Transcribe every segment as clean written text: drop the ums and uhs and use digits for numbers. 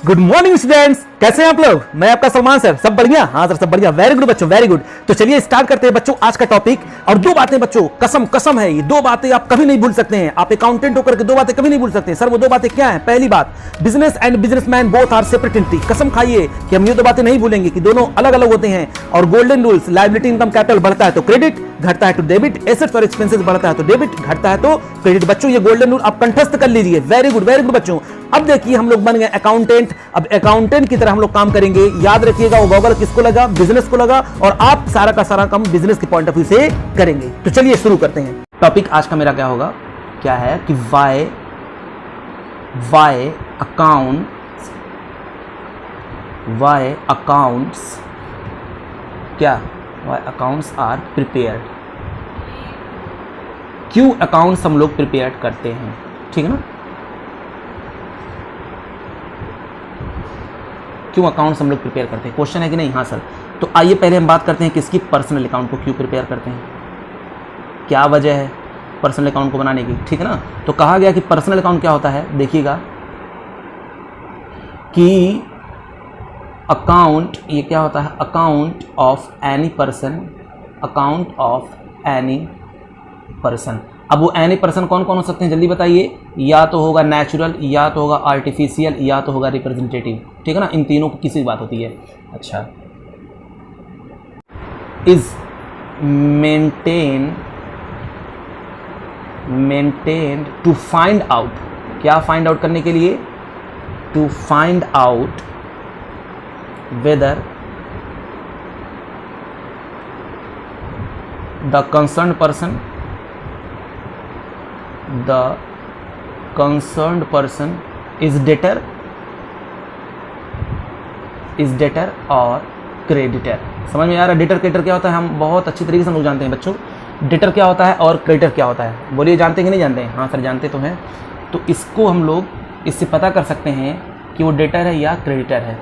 Good morning students, कैसे हैं आप लोग। मैं आपका सलमान सर। सब बढ़िया? हाँ सर, सब बढ़िया। वेरी गुड बच्चों, वेरी गुड। तो चलिए स्टार्ट करते हैं बच्चों आज का टॉपिक। और दो बातें बच्चों, कसम कसम है, ये दो बातें आप कभी नहीं भूल सकते हैं। आप अकाउंटेंट होकर के दो बातें कभी नहीं भूल सकते हैं। सर वो दो बातें क्या हैं? पहली बात, business and businessman both are separate entity. कसम खाइए कि हम ये दो बातें नहीं भूलेंगे कि दोनों अलग अलग होते हैं। और golden rules, liability income capital बढ़ता है तो क्रेडिट, घटता है तो डेबिट, एसेट्स और एक्सपेंसेस बढ़ता है तो डेबिट, घटता है तो क्रेडिट। बच्चों ये गोल्डन रूल आप कंठस्थ कर लीजिए। वेरी गुड बच्चों। अब देखिए हम लोग बन गए अकाउंटेंट। अब अकाउंटेंट की तरह हम लोग काम करेंगे। याद रखिएगा वो गॉगल किसको लगा? बिजनेस को लगा। और आप सारा का सारा काम बिजनेस के पॉइंट ऑफ व्यू से करेंगे। तो चलिए शुरू करते हैं। टॉपिक आज का मेरा क्या होगा, क्या है कि वाई अकाउंट्स आर प्रिपेयर्ड। क्यों अकाउंट्स हम लोग प्रिपेयर करते हैं, ठीक है ना। क्यों अकाउंट्स हम लोग प्रिपेयर करते हैं, क्वेश्चन है कि नहीं? हाँ सर। तो आइए पहले हम बात करते हैं किसकी, पर्सनल अकाउंट को क्यों प्रिपेयर करते हैं, क्या वजह है पर्सनल अकाउंट को बनाने की, ठीक है ना। तो कहा गया कि पर्सनल अकाउंट क्या होता है, देखिएगा कि अकाउंट ये क्या होता है, अकाउंट ऑफ एनी पर्सन। अब वो एनी पर्सन कौन कौन हो सकते हैं जल्दी बताइए। या तो होगा नेचुरल, या तो होगा आर्टिफिशियल, या तो होगा रिप्रेजेंटेटिव, ठीक है ना। इन तीनों की किसी बात होती है। अच्छा, is maintain to find out, क्या फाइंड आउट करने के लिए, to find out whether the concerned person is debtor और क्रेडिटर। समझ में आ रहा है? डेटर क्रेडिटर क्या होता है, हम बहुत अच्छी तरीके से हम लोग जानते हैं बच्चों। डेटर क्या होता है और क्रेडिटर क्या होता है, बोलिए जानते हैं कि नहीं जानते हैं? हाँ सर जानते तो हैं। तो इसको हम लोग इससे पता कर सकते हैं कि वो डेटर है या क्रेडिटर है।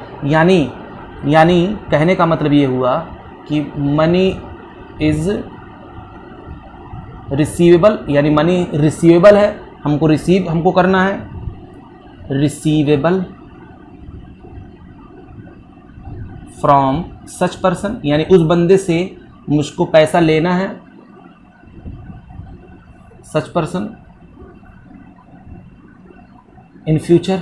यानी कहने का मतलब ये हुआ कि मनी इज रिसीवेबल, यानी मनी रिसीवेबल है, हमको करना है, रिसीवेबल फ्रॉम सच पर्सन, यानी उस बंदे से मुझको पैसा लेना है, सच पर्सन इन फ्यूचर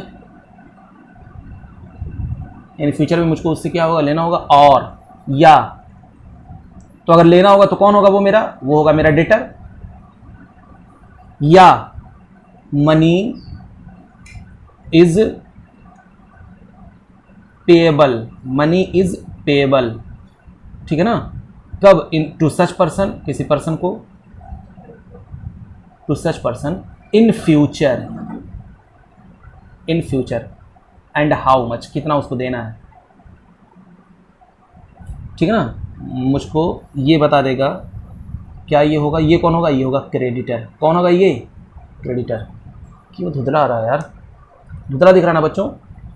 में मुझको उससे क्या होगा, लेना होगा। और या तो अगर लेना होगा तो कौन होगा, वो होगा मेरा डेटर। या मनी इज पेएबल, ठीक है ना। कब? टू सच पर्सन, किसी पर्सन को, to such person in future and how much, कितना उसको देना है, ठीक है ना। मुझको ये बता देगा क्या ये होगा, ये कौन होगा, ये होगा क्रेडिटर। कौन होगा ये? क्रेडिटर। क्यों धुंधला आ रहा है यार, धुंधला दिख रहा है ना बच्चों,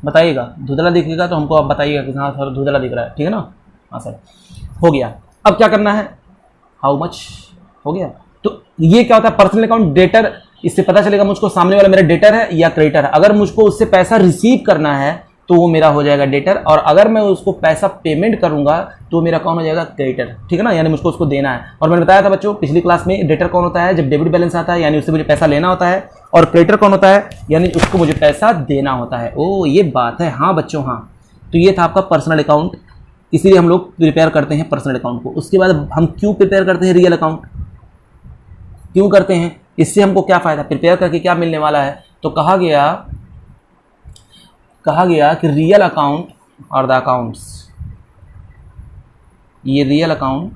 बताइएगा। धुंधला दिखेगा तो हमको आप बताइएगा कि हाँ सर धुंधला दिख रहा है, ठीक है ना। हाँ सर, हो गया। अब क्या करना है, हाउ मच, हो गया। तो ये क्या होता है, पर्सनल अकाउंट डेटर। इससे पता चलेगा मुझको सामने वाला मेरा डेटर है या क्रेडिटर है। अगर मुझको उससे पैसा रिसीव करना है तो वो मेरा हो जाएगा डेटर, और अगर मैं उसको पैसा पेमेंट करूंगा तो मेरा कौन हो जाएगा, क्रेडिटर, ठीक है ना। यानी मुझको उसको देना है। और मैंने बताया था बच्चों पिछली क्लास में, डेटर कौन होता है, जब डेबिट बैलेंस आता है यानी उससे मुझे पैसा लेना होता है, और क्रेडिटर कौन होता है, यानी उसको मुझे पैसा देना होता है। ओ ये बात है, हाँ बच्चों हाँ। तो ये था आपका पर्सनल अकाउंट, इसीलिए हम लोग प्रिपेयर करते हैं पर्सनल अकाउंट को। उसके बाद हम क्यों प्रिपेयर करते हैं रियल अकाउंट, क्यों करते हैं, इससे हमको क्या फ़ायदा, प्रिपेयर करके क्या मिलने वाला है। तो कहा गया कि रियल अकाउंट और द अकाउंट्स, ये रियल अकाउंट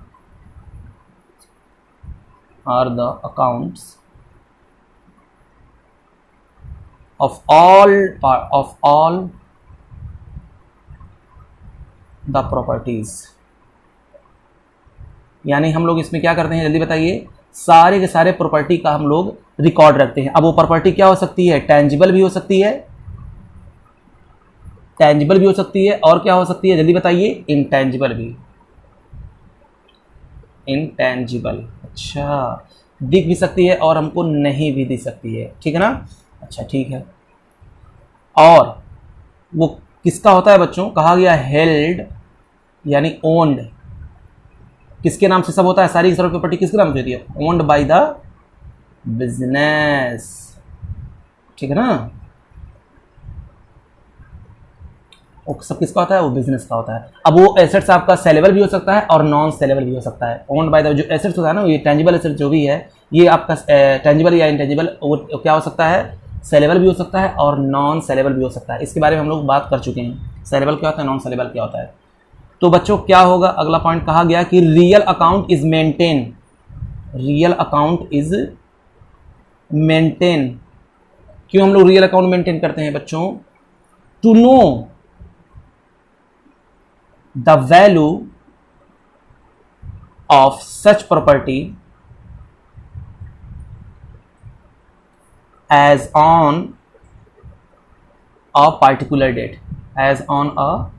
और the accounts of all the properties. यानी हम लोग इसमें क्या करते हैं जल्दी बताइए, सारे के सारे प्रॉपर्टी का हम लोग रिकॉर्ड रखते हैं। अब वो प्रॉपर्टी क्या हो सकती है, टेंजिबल भी हो सकती है, और क्या हो सकती है जल्दी बताइए, इंटेंजिबल भी। इनटेंजिबल, अच्छा दिख भी सकती है और हमको नहीं भी दिख सकती है, ठीक है ना। अच्छा ठीक है, और वो किसका होता है बच्चों? कहा गया हेल्ड यानी ओन्ड, किसके नाम से सब होता है? सारी की सारी प्रॉपर्टी किसके नाम से होती है? ओन्ड बाय द बिजनेस, ठीक है ना। वो सब किसका होता है? वो बिजनेस का होता है। अब वो एसेट्स आपका सेलेबल भी हो सकता है और नॉन सेलेबल भी हो सकता है। ओन्ड बाय द जो एसेट्स होता है ना, ये टेंजिबल एसेट जो भी है, ये आपका टेंजिबल या इंटेंजिबल वो क्या हो सकता है? सेलेबल भी हो सकता है और नॉन सेलेबल भी हो सकता है। इसके बारे में हम लोग बात कर चुके हैं, सेलेबल क्या होता है, नॉन सेलेबल क्या होता है। तो बच्चों क्या होगा? अगला पॉइंट कहा गया कि real account is maintain, real account is maintain. क्यों हम लोग रियल अकाउंट मेंटेन करते हैं बच्चों? To know the value of such property as on a particular date, as on a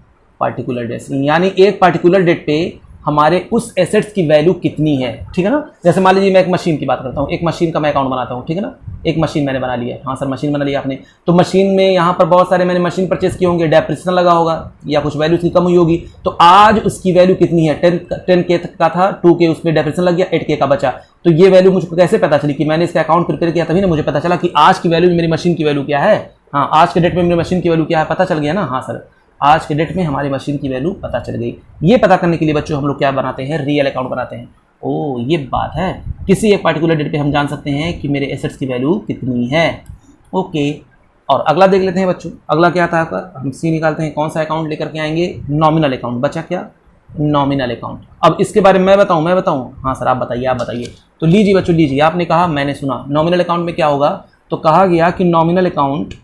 particular date, यानी एक पार्टिकुलर डेट पे हमारे उस एसेट्स की वैल्यू कितनी है, ठीक है ना। जैसे मान लीजिए मैं एक मशीन की बात करता हूँ, एक मशीन का मैं अकाउंट बनाता हूँ, ठीक है ना। एक मशीन मैंने बना लिया है, हाँ सर मशीन बना लिया आपने, तो मशीन में यहाँ पर बहुत सारे मैंने मशीन परचेस किए होंगे, डेप्रिसिएशन लगा होगा या कुछ वैल्यू उसकी कम हुई होगी, तो आज उसकी वैल्यू कितनी है? 10K का था, 2K उसमें डेप्रिसिएशन लग गया, 8K का बचा। तो ये वैल्यू मुझको कैसे पता चली? कि मैंने इसका अकाउंट प्रिपेयर किया, तभी ना मुझे पता चला कि आज की वैल्यू मेरी मशीन की वैल्यू क्या है। हाँ, आज के डेट में मेरी मशीन की वैल्यू क्या है, पता चल गया ना। हाँ सर, आज के डेट में हमारी मशीन की वैल्यू पता चल गई। ये पता करने के लिए बच्चों हम लोग क्या बनाते हैं? रियल अकाउंट बनाते हैं। ओ ये बात है, किसी एक पार्टिकुलर डेट पे हम जान सकते हैं कि मेरे एसेट्स की वैल्यू कितनी है। ओके, और अगला देख लेते हैं बच्चों। अगला क्या था आपका? हम सी निकालते हैं। कौन सा अकाउंट लेकर के आएंगे? Nominal account. बचा क्या? Nominal account. अब इसके बारे में मैं बताऊं? हाँ सर आप बताइए। तो लीजिए बच्चों, लीजिए, आपने कहा मैंने सुना। नॉमिनल अकाउंट में क्या होगा? तो कहा गया कि nominal account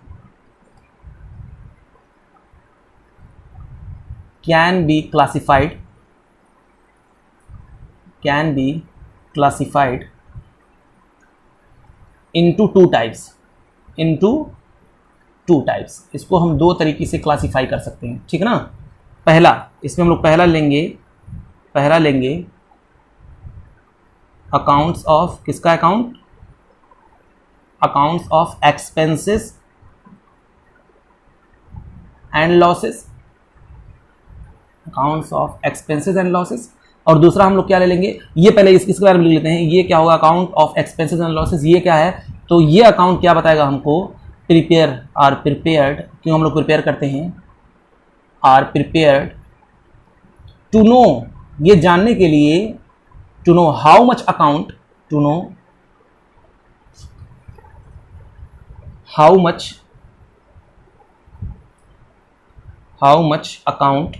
can be classified into two types। इसको हम दो तरीके से क्लासीफाई कर सकते हैं, ठीक है ना। पहला, इसमें हम लोग पहला लेंगे अकाउंट्स ऑफ, किसका account? Accounts of expenses and losses, accounts of expenses and losses. और दूसरा हम लोग क्या ले लेंगे? ये पहले इसके बारे में लिख लेते हैं। ये क्या होगा? Account of expenses and losses. ये क्या है? तो ये अकाउंट क्या बताएगा हमको? प्रिपेयर्ड। क्यों हम लोग प्रिपेयर करते हैं? आर प्रिपेयर्ड टू नो, ये जानने के लिए, to know how much account, to know how much account,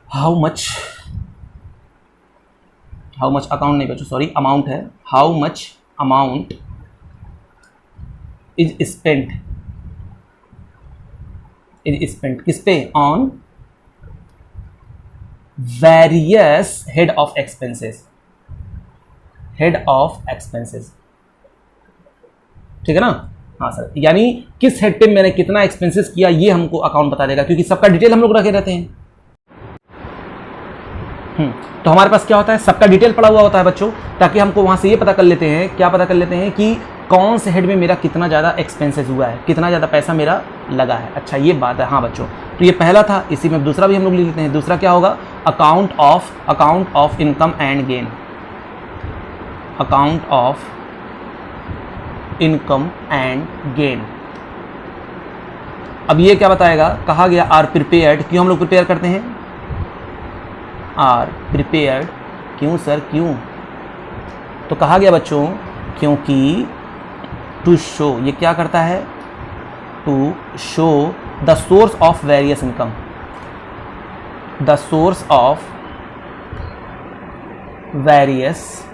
how much account नहीं बच्चों, सॉरी, अमाउंट है। How much amount is spent किस पे? On various head of expenses, ठीक है ना। हाँ सर, यानी किस हेड पे मैंने कितना एक्सपेंसेस किया, ये हमको अकाउंट बता देगा, क्योंकि सबका डिटेल हम लोग रखे रहते हैं। तो हमारे पास क्या होता है? सबका डिटेल पड़ा हुआ होता है बच्चों, ताकि हमको वहां से ये पता कर लेते हैं, क्या पता कर लेते हैं कि कौन से हेड में मेरा कितना ज़्यादा एक्सपेंसेस हुआ है, कितना ज़्यादा पैसा मेरा लगा है। अच्छा ये बात है। हाँ बच्चों, तो ये पहला था, इसी में दूसरा भी हम लोग लिख लेते हैं। दूसरा क्या होगा? Account of income and gain, account of income and gain. अब ये क्या बताएगा? कहा गया आर प्रिपेयर्ड। क्यों हम लोग प्रिपेयर करते हैं? Are prepared. क्यों सर, क्यों? तो कहा गया बच्चों क्योंकि टू शो, ये क्या करता है? To show the source of various income, the source of various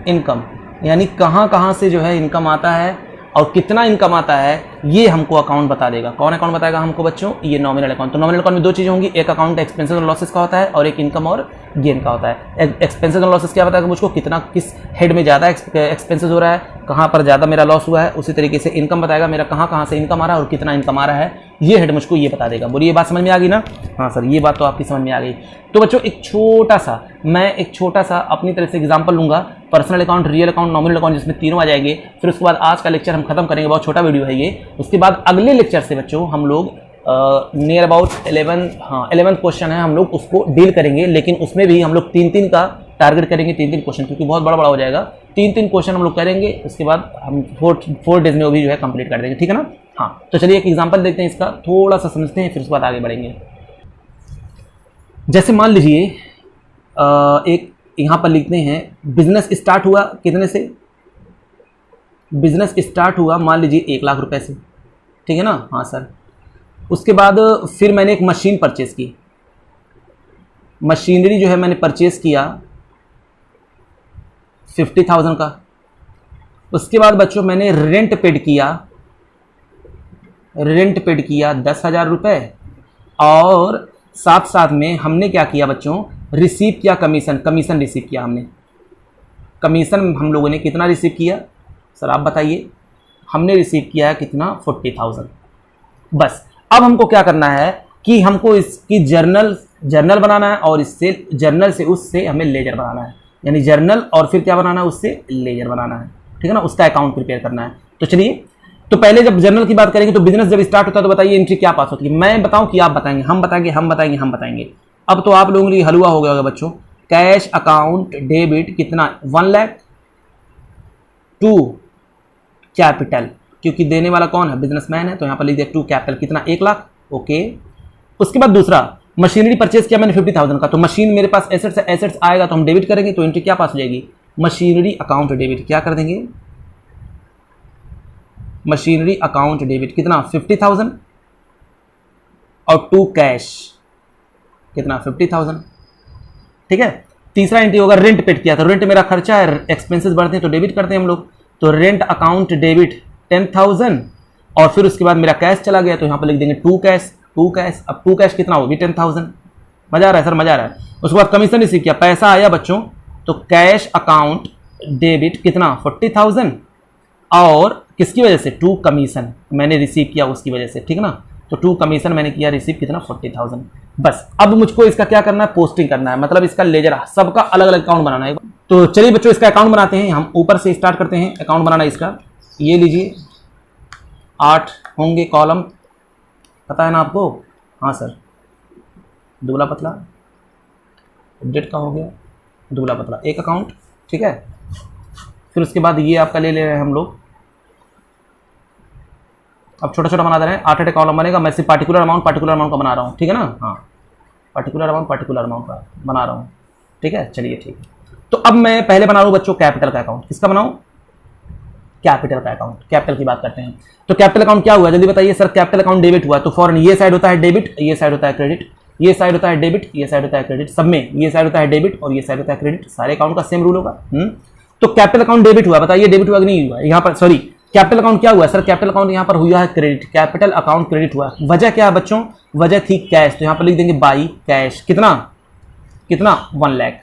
income, यानी कहाँ से जो है इनकम आता है और कितना इनकम आता है, ये हमको अकाउंट बता देगा। कौन अकाउंट बताएगा हमको बच्चों? ये नॉमिनल अकाउंट। तो नॉमिनल अकाउंट में दो चीज़ें होंगी, एक अकाउंट एक्सपेंसेस और लॉसेस का होता है और एक इनकम और गेन का होता है। एक्सपेंसेस और लॉसेस क्या बताएगा मुझको? कितना, किस हेड में ज़्यादा एक्सपेंसेस हो रहा है, कहाँ पर ज़्यादा मेरा लॉस हुआ है। उसी तरीके से इनकम बताएगा मेरा कहाँ से इनकम आ रहा है और कितना इनकम आ रहा है, ये हेड मुझको ये बता देगा। बोलिए बात समझ में आ गई ना? हाँ सर, ये बात तो आपकी समझ में आ गई। तो बच्चों मैं एक छोटा सा अपनी तरफ से एग्जांपल लूँगा, personal account, real account, nominal account, जिसमें तीनों आ जाएंगे। फिर उसके बाद आज का लेक्चर हम खत्म करेंगे, बहुत छोटा वीडियो है ये। उसके बाद अगले लेक्चर से बच्चों हम लोग नियर अबाउट 11 क्वेश्चन है, हम लोग उसको डील करेंगे, लेकिन उसमें भी हम लोग 3-3 का टारगेट करेंगे, 3-3 क्वेश्चन, क्योंकि बहुत बड़ा हो जाएगा। 3-3 क्वेश्चन हम लोग करेंगे, उसके बाद हम 4 डेज में वो भी जो है कंप्लीट कर देंगे, ठीक है ना। हाँ, तो चलिए एक एग्जांपल देखते हैं इसका, थोड़ा सा समझते हैं, फिर उसके बाद आगे बढ़ेंगे। जैसे मान लीजिए एक यहाँ पर लिखते हैं, बिजनेस स्टार्ट हुआ कितने से, बिजनेस स्टार्ट हुआ मान लीजिए 1 लाख रुपए से, ठीक है ना। हाँ सर, उसके बाद फिर मैंने एक मशीन परचेज की, मशीनरी जो है मैंने परचेज किया 50,000 का। उसके बाद बच्चों मैंने रेंट पेड किया 10,000 रुपये, और साथ साथ में हमने क्या किया बच्चों, रिसीव किया कमीशन रिसीव किया हमने। कमीशन हम लोगों ने कितना रिसीव किया सर आप बताइए, हमने रिसीव किया है कितना, 40,000। बस अब हमको क्या करना है कि हमको इसकी जर्नल बनाना है, और इससे जर्नल से उससे हमें लेजर बनाना है, यानी जर्नल और फिर क्या बनाना है, उससे लेजर बनाना है, ठीक है ना, उसका अकाउंट प्रिपेयर करना है। तो चलिए, तो पहले जब जर्नल की बात करेंगे तो बिजनेस जब स्टार्ट होता है तो बताइए एंट्री क्या पास होती है, मैं बताऊं कि आप बताएंगे, हम बताएंगे। अब तो आप लोगों के लिए हलवा हो गया होगा बच्चों। कैश अकाउंट डेबिट कितना, 1 लाख, टू कैपिटल, क्योंकि देने वाला कौन है, बिजनेसमैन है, तो यहाँ पर लिख दिया टू कैपिटल कितना, 1 लाख, ओके। उसके बाद दूसरा, मशीनरी परचेज किया मैंने 50,000 का, तो मशीन मेरे पास एसेट्स आएगा तो हम डेबिट करेंगे, तो एंट्री क्या पास हो जाएगी, मशीनरी अकाउंट डेबिट, क्या कर देंगे, मशीनरी अकाउंट डेबिट कितना 50,000, और टू कैश कितना 50,000, ठीक है। तीसरा एंट्री होगा, रेंट पेड किया, तो रेंट मेरा खर्चा है, एक्सपेंसेस बढ़ते हैं तो डेबिट करते हैं हम लोग, तो रेंट अकाउंट डेबिट 10,000, और फिर उसके बाद मेरा कैश चला गया, तो यहाँ पर लिख देंगे टू कैश। अब टू कैश कितना हो, भी 10,000। मजा आ रहा है सर, मजा आ रहा है। उसके बाद कमीशन रिसीव किया, पैसा आया बच्चों, तो कैश अकाउंट डेबिट कितना 40,000, और किसकी वजह से, टू कमीशन मैंने रिसीव किया उसकी वजह से, ठीक है ना। तो टू कमीशन मैंने किया रिसीव कितना 40,000। बस अब मुझको इसका क्या करना है, पोस्टिंग करना है, मतलब इसका लेजर सबका अलग अलग अकाउंट बनाना है। तो चलिए बच्चों इसका अकाउंट बनाते हैं, हम ऊपर से स्टार्ट करते हैं अकाउंट बनाना इसका। ये लीजिए 8 होंगे कॉलम, पता है ना आपको, हाँ सर, दुबला पतला, अपडेट का हो गया दुबला पतला, एक अकाउंट, ठीक है। फिर उसके बाद ये आपका ले रहे हैं हम लोग, अब छोटा छोटा बना दे रहे हैं, 8 कॉलम बनेगा, मैं सिर्फ पार्टिकुलर अमाउंट का बना रहा हूँ, ठीक है ना। हाँ, पार्टिकुलर अमाउंट का बना रहा हूँ, ठीक है, चलिए ठीक है। तो अब मैं पहले बना रहा हूँ बच्चों कैपिटल का अकाउंट, किसका बनाऊँ, कैपिटल का अकाउंट। कैपिटल की बात करते हैं, तो कैपिटल अकाउंट क्या हुआ जल्दी बताइए सर, कैपिटल अकाउंट डेबिट हुआ, तो फॉरन ये साइड होता है डेबिट, ये साइड होता है क्रेडिट, ये साइड होता है डेबिट, ये साइड होता है क्रेडिट, सब में ये साइड होता है डेबिट और ये साइड होता है क्रेडिट, सारे अकाउंट का सेम रूल होगा। तो कैपिटल अकाउंट डेबिट हुआ, बताइए डेबिट हुआ कि नहीं हुआ, यहाँ पर सॉरी कैपिटल अकाउंट क्या हुआ सर, कैपिटल अकाउंट यहाँ पर हुआ है क्रेडिट, कैपिटल अकाउंट क्रेडिट हुआ, वजह क्या है बच्चों, वजह थी कैश, तो यहाँ पर लिख देंगे बाई कैश, कितना 1 लाख,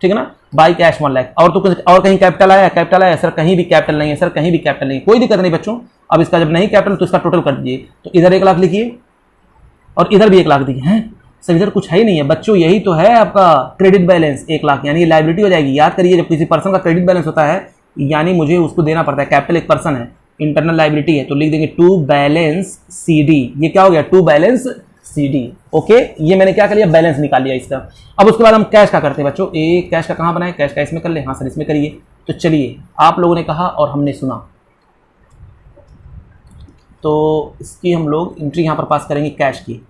ठीक है ना, बाई कैश 1 लाख। और तो कुछ और कहीं कैपिटल आया सर, कहीं भी कैपिटल नहीं है सर, कहीं भी कैपिटल नहीं है, कोई दिक्कत नहीं बच्चों। अब इसका जब नहीं कैपिटल तो इसका टोटल कर दीजिए, तो इधर 1 लाख लिखिए और इधर भी 1 लाख दिखिए, हैं सर इधर कुछ है ही नहीं है बच्चों, यही तो है आपका क्रेडिट बैलेंस 1 लाख, यानी लायबिलिटी हो जाएगी। याद करिए जब किसी पर्सन का क्रेडिट बैलेंस होता है यानी मुझे उसको देना पड़ता है, कैपिटल एक पर्सन है, इंटरनल लायबिलिटी है, तो लिख देंगे टू बैलेंस CD, ये क्या हो गया टू बैलेंस CD, ओके। ये मैंने क्या कर लिया, बैलेंस निकाल लिया इसका। अब उसके बाद हम कैश का करते हैं बच्चों, कैश का कहाँ बनाए, कैश का इसमें कर ले, हाँ सर इसमें करिए। तो चलिए आप लोगों ने कहा और हमने सुना, तो इसकी हम लोग एंट्री यहाँ पर पास करेंगे कैश की।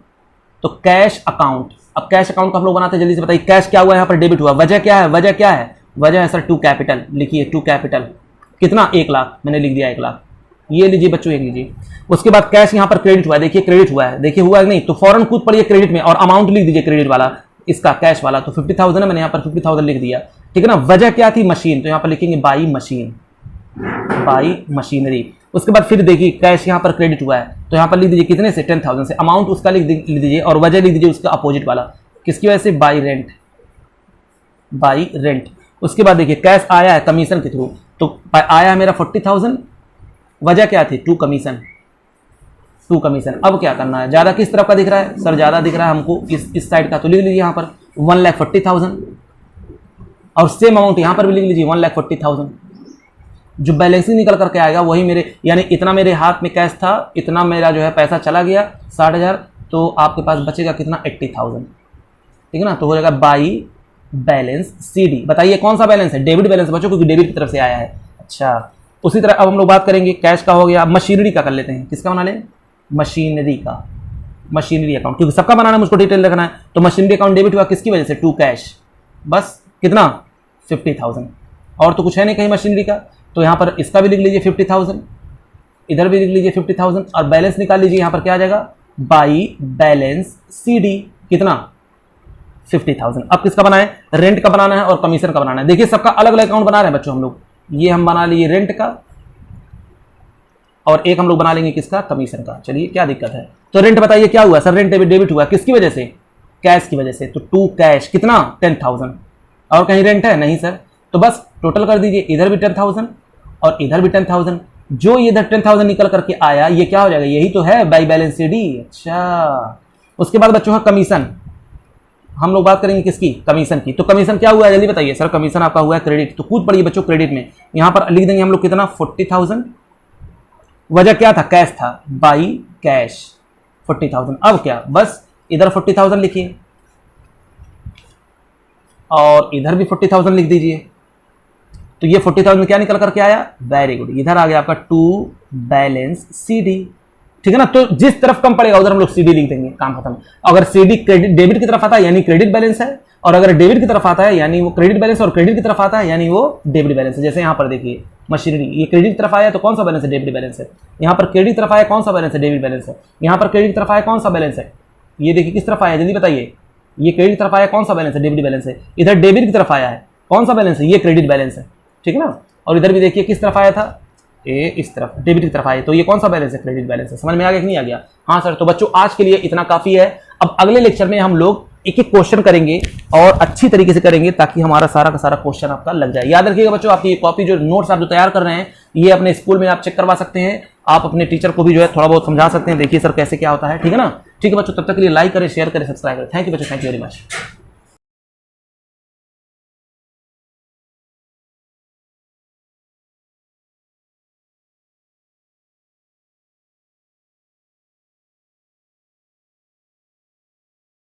तो कैश अकाउंट, अब कैश अकाउंट को हम लोग बनाते हैं, जल्दी से बताइए कैश क्या हुआ, यहाँ पर डेबिट हुआ, वजह क्या है, वजह है सर टू कैपिटल, लिखिए टू कैपिटल कितना 1 लाख, मैंने लिख दिया 1 लाख, ये लीजिए बच्चों, एक लीजिए। उसके बाद कैश यहाँ पर क्रेडिट हुआ है, देखिए क्रेडिट हुआ है, देखिए हुआ है नहीं, तो फौरन कूद पड़िए क्रेडिट में और अमाउंट लिख दीजिए क्रेडिट वाला, इसका कैश वाला, तो 50,000 है, मैंने यहाँ पर 50,000 लिख दिया, ठीक है ना। वजह क्या थी, मशीन, तो यहाँ पर लिखेंगे बाई मशीन, बाई मशीनरी। उसके बाद फिर देखिए कैश यहाँ पर क्रेडिट हुआ है, तो यहाँ पर लिख दीजिए कितने से 10,000 से, अमाउंट उसका लिख दीजिए और वजह लिख दीजिए उसका अपोजिट वाला, किसकी वजह से, बाई रेंट। उसके बाद देखिए कैश आया है कमीशन के थ्रू, तो आया है मेरा 40,000, वजह क्या थी, टू कमीशन, 2 कमीशन। अब क्या करना है, ज़्यादा किस तरफ का दिख रहा है सर, ज़्यादा दिख रहा है हमको इस साइड का, तो लिख लीजिए यहाँ पर 1,40,000 और सेम अमाउंट यहाँ पर भी लिख लीजिए 1,40,000। जो बैलेंसिंग निकल करके आएगा वही मेरे, यानी इतना मेरे हाथ में कैश था, इतना मेरा जो है पैसा चला गया 60,000, तो आपके पास बचेगा कितना 80,000, ठीक है ना। तो हो जाएगा बाई बैलेंस CD। बताइए कौन सा बैलेंस है, डेबिट बैलेंस बच्चों, क्योंकि डेबिट की तरफ से आया है। अच्छा, उसी तरह अब हम लोग बात करेंगे कैश का हो गया, मशीनरी का कर लेते हैं। किसका बना लें, मशीनरी का, मशीनरी अकाउंट, क्योंकि सबका बनाना है मुझको डिटेल रखना है। तो मशीनरी अकाउंट डेबिट हुआ किसकी वजह से, टू कैश, बस कितना 50,000, और तो कुछ है नहीं कहीं मशीनरी का। तो यहाँ पर इसका भी लिख लीजिए 50,000, इधर भी लिख लीजिए 50,000 और बैलेंस निकाल लीजिए। यहाँ पर क्या आ जाएगा, बाई बैलेंस CD, कितना 50,000। अब किसका बनाए, रेंट का बनाना है और कमीशन का बनाना है। देखिए सबका अलग अलग अकाउंट बना रहे हैं बच्चों हम लोग। ये हम बना लिए रेंट का और एक हम लोग बना लेंगे किसका, कमीशन का। चलिए क्या दिक्कत है। तो रेंट बताइए क्या हुआ सर, रेंट डेबिट हुआ किसकी वजह से, कैश की वजह से। तो टू कैश कितना 10,000, और कहीं रेंट है नहीं सर, तो बस टोटल कर दीजिए, इधर भी 10,000 और इधर भी 10,000। जो ये इधर 10,000 निकल करके आया ये क्या हो जाएगा, यही तो है बाई बैलेंस CD। अच्छा, उसके बाद बच्चों का कमीशन, हम लोग बात करेंगे किसकी, कमीशन की। तो कमीशन क्या हुआ है जल्दी बताइए सर, कमीशन आपका हुआ है क्रेडिट। तो कूद पड़िए बच्चों क्रेडिट में, यहाँ पर लिख देंगे हम लोग कितना 40,000। वजह क्या था, कैश था, बाई कैश 40,000। अब क्या, बस इधर 40,000 लिखिए और इधर भी 40,000 लिख दीजिए। तो ये 40,000 क्या निकल करके आया, वेरी गुड, इधर आ गया आपका टू बैलेंस CD, ठीक है ना। तो जिस तरफ कम पड़ेगा उधर हम लोग CD लिख देंगे, काम खत्म। अगर CD क्रेडिट डेबिट की तरफ आता है यानी क्रेडिट बैलेंस है, और अगर डेबिट की तरफ आता है यानी वो क्रेडिट बैलेंस, और क्रेडिट की तरफ आता है यानी वो डेबिट बैलेंस है। जैसे यहाँ पर देखिए मशीनरी, ये क्रेडिट की तरफ आया तो कौन सा बैलेंस है, डेबिट बैलेंस है। यहाँ पर क्रेडिट तरफ आया कौन सा बैलेंस है, डेबिट बैलेंस है। यहाँ पर क्रेडिट तरफ आया कौन सा बैलेंस है, ये देखिए किस तरफ आया जल्दी बताइए, ये क्रेडिट तरफ आया कौन सा बैलेंस है, डेबिट बैलेंस है। इधर डेबिट की तरफ आया है कौन सा बैलेंस है, ये क्रेडिट बैलेंस है, ठीक है ना। और इधर भी देखिए किस तरफ आया था, ए इस तरफ डेबिट की तरफ आए, तो ये कौन सा बैलेंस है, क्रेडिट बैलेंस है। समझ में आ गया कि नहीं आ गया। हाँ सर, तो बच्चों आज के लिए इतना काफी है। अब अगले लेक्चर में हम लोग एक एक क्वेश्चन करेंगे और अच्छी तरीके से करेंगे ताकि हमारा सारा का सारा क्वेश्चन आपका लग जाए। याद रखिएगा बच्चों, आपकी कॉपी जो नोट्स आप जो तैयार कर रहे हैं ये अपने स्कूल में आप चेक करवा सकते हैं, आप अपने टीचर को भी जो है थोड़ा बहुत समझा सकते हैं, देखिए सर कैसे क्या होता है, ठीक है ना। ठीक है बच्चों, तब तक के लिए लाइक करें, शेयर करें, सब्सक्राइब करें। थैंक यू बच्चों, थैंक यू वेरी मच।